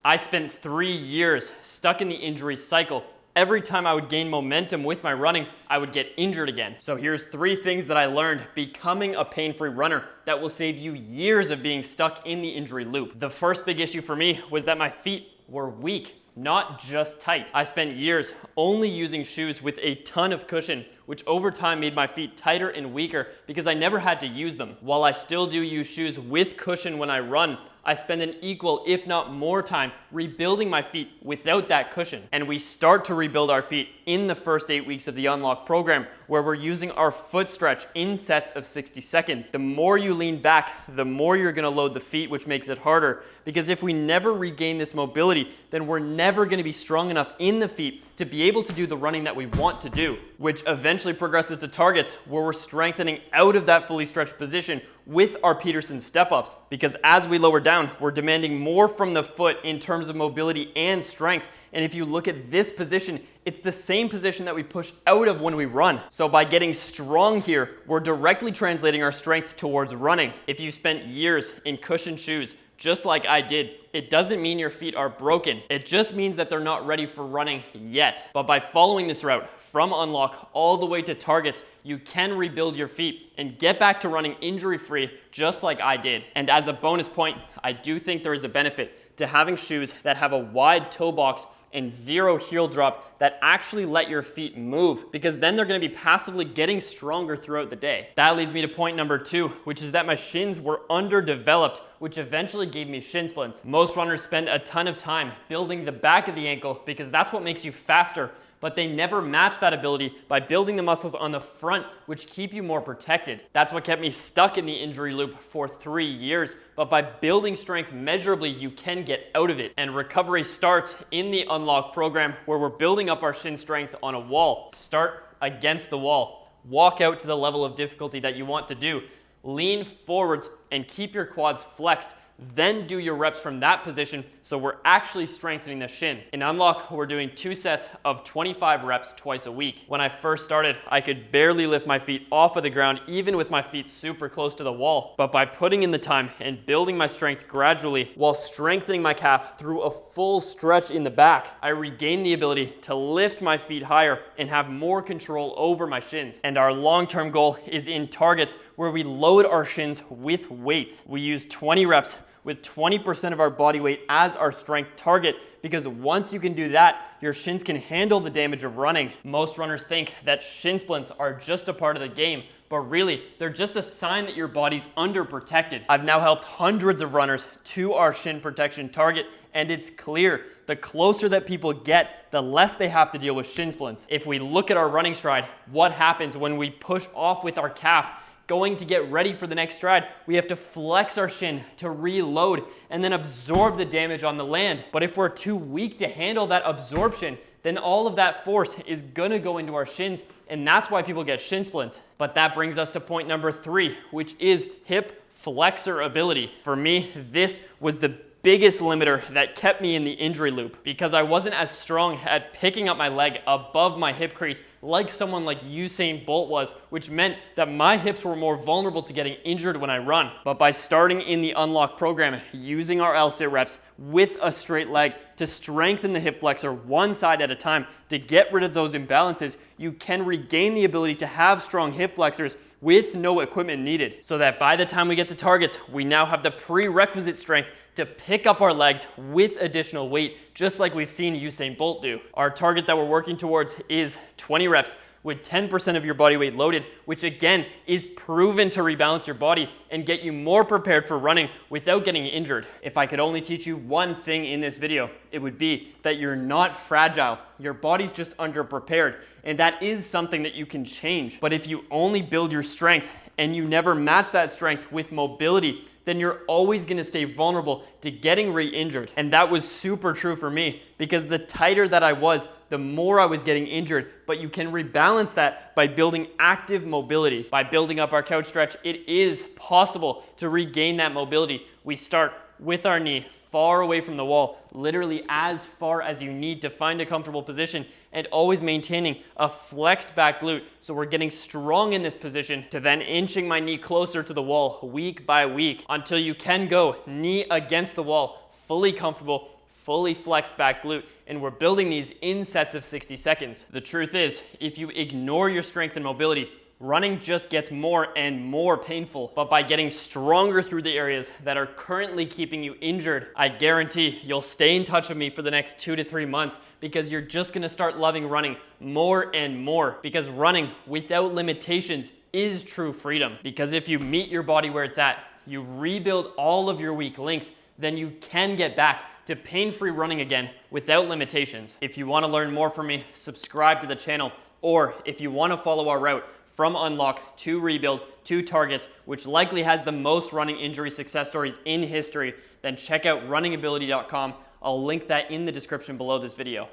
I spent 3 years stuck in the injury cycle. Every time I would gain momentum with my running, I would get injured again. So here's 3 things that I learned becoming a pain-free runner that will save you years of being stuck in the injury loop. The first big issue for me was that my feet were weak, not just tight. I spent years only using shoes with a ton of cushion, which over time made my feet tighter and weaker because I never had to use them. While I still do use shoes with cushion when I run, I spend an equal, if not more time, rebuilding my feet without that cushion. And we start to rebuild our feet in the first 8 weeks of the Unlock program, where we're using our foot stretch in sets of 60 seconds. The more you lean back, the more you're gonna load the feet, which makes it harder. Because if we never regain this mobility, then we're never gonna be strong enough in the feet to be able to do the running that we want to do, which eventually progresses to targets where we're strengthening out of that fully stretched position with our Peterson step-ups. Because as we lower down, we're demanding more from the foot in terms of mobility and strength. And if you look at this position, it's the same position that we push out of when we run. So by getting strong here, we're directly translating our strength towards running. If you spent years in cushioned shoes, just like I did, it doesn't mean your feet are broken. It just means that they're not ready for running yet. But by following this route from Unlock all the way to targets, you can rebuild your feet and get back to running injury-free just like I did. And as a bonus point, I do think there is a benefit to having shoes that have a wide toe box and 0 heel drop that actually let your feet move, because then they're gonna be passively getting stronger throughout the day. That leads me to point number 2, which is that my shins were underdeveloped, which eventually gave me shin splints. Most runners spend a ton of time building the back of the ankle because that's what makes you faster, but they never match that ability by building the muscles on the front, which keep you more protected. That's what kept me stuck in the injury loop for 3 years, but by building strength measurably, you can get out of it. And recovery starts in the Unlock program, where we're building up our shin strength on a wall. Start against the wall. Walk out to the level of difficulty that you want to do. Lean forwards and keep your quads flexed. Then do your reps from that position, so we're actually strengthening the shin. In Unlock, we're doing 2 sets of 25 reps twice a week. When I first started, I could barely lift my feet off of the ground, even with my feet super close to the wall. But by putting in the time and building my strength gradually while strengthening my calf through a full stretch in the back, I regained the ability to lift my feet higher and have more control over my shins. And our long-term goal is in targets, where we load our shins with weights. We use 20 reps with 20% of our body weight as our strength target, because once you can do that, your shins can handle the damage of running. Most runners think that shin splints are just a part of the game, but really, they're just a sign that your body's underprotected. I've now helped hundreds of runners to our shin protection target, and it's clear the closer that people get, the less they have to deal with shin splints. If we look at our running stride, what happens when we push off with our calf? Going to get ready for the next stride, we have to flex our shin to reload and then absorb the damage on the land. But if we're too weak to handle that absorption, then all of that force is gonna go into our shins, and that's why people get shin splints. But that brings us to point number 3, which is hip flexor ability. For me, this was the biggest limiter that kept me in the injury loop, because I wasn't as strong at picking up my leg above my hip crease like someone like Usain Bolt was, which meant that my hips were more vulnerable to getting injured when I run. But by starting in the Unlock program, using our L-sit reps with a straight leg to strengthen the hip flexor one side at a time to get rid of those imbalances, you can regain the ability to have strong hip flexors with no equipment needed, so that by the time we get to targets, we now have the prerequisite strength to pick up our legs with additional weight, just like we've seen Usain Bolt do. Our target that we're working towards is 20 reps with 10% of your body weight loaded, which again is proven to rebalance your body and get you more prepared for running without getting injured. If I could only teach you one thing in this video, it would be that you're not fragile. Your body's just underprepared, and that is something that you can change. But if you only build your strength and you never match that strength with mobility, then you're always gonna stay vulnerable to getting re-injured. And that was super true for me, because the tighter that I was, the more I was getting injured. But you can rebalance that by building active mobility. By building up our couch stretch, it is possible to regain that mobility. We start with our knee far away from the wall, literally as far as you need to find a comfortable position, and always maintaining a flexed back glute. So we're getting strong in this position to then inching my knee closer to the wall week by week until you can go knee against the wall, fully comfortable, fully flexed back glute, and we're building these in sets of 60 seconds. The truth is, if you ignore your strength and mobility, running just gets more and more painful. But by getting stronger through the areas that are currently keeping you injured, I guarantee you'll stay in touch with me for the next 2 to 3 months, because you're just gonna start loving running more and more. Because running without limitations is true freedom. Because if you meet your body where it's at, you rebuild all of your weak links, then you can get back to pain-free running again without limitations. If you wanna learn more from me, subscribe to the channel. Or if you wanna follow our route from unlock to rebuild to targets, which likely has the most running injury success stories in history, then check out runningability.com. I'll link that in the description below this video.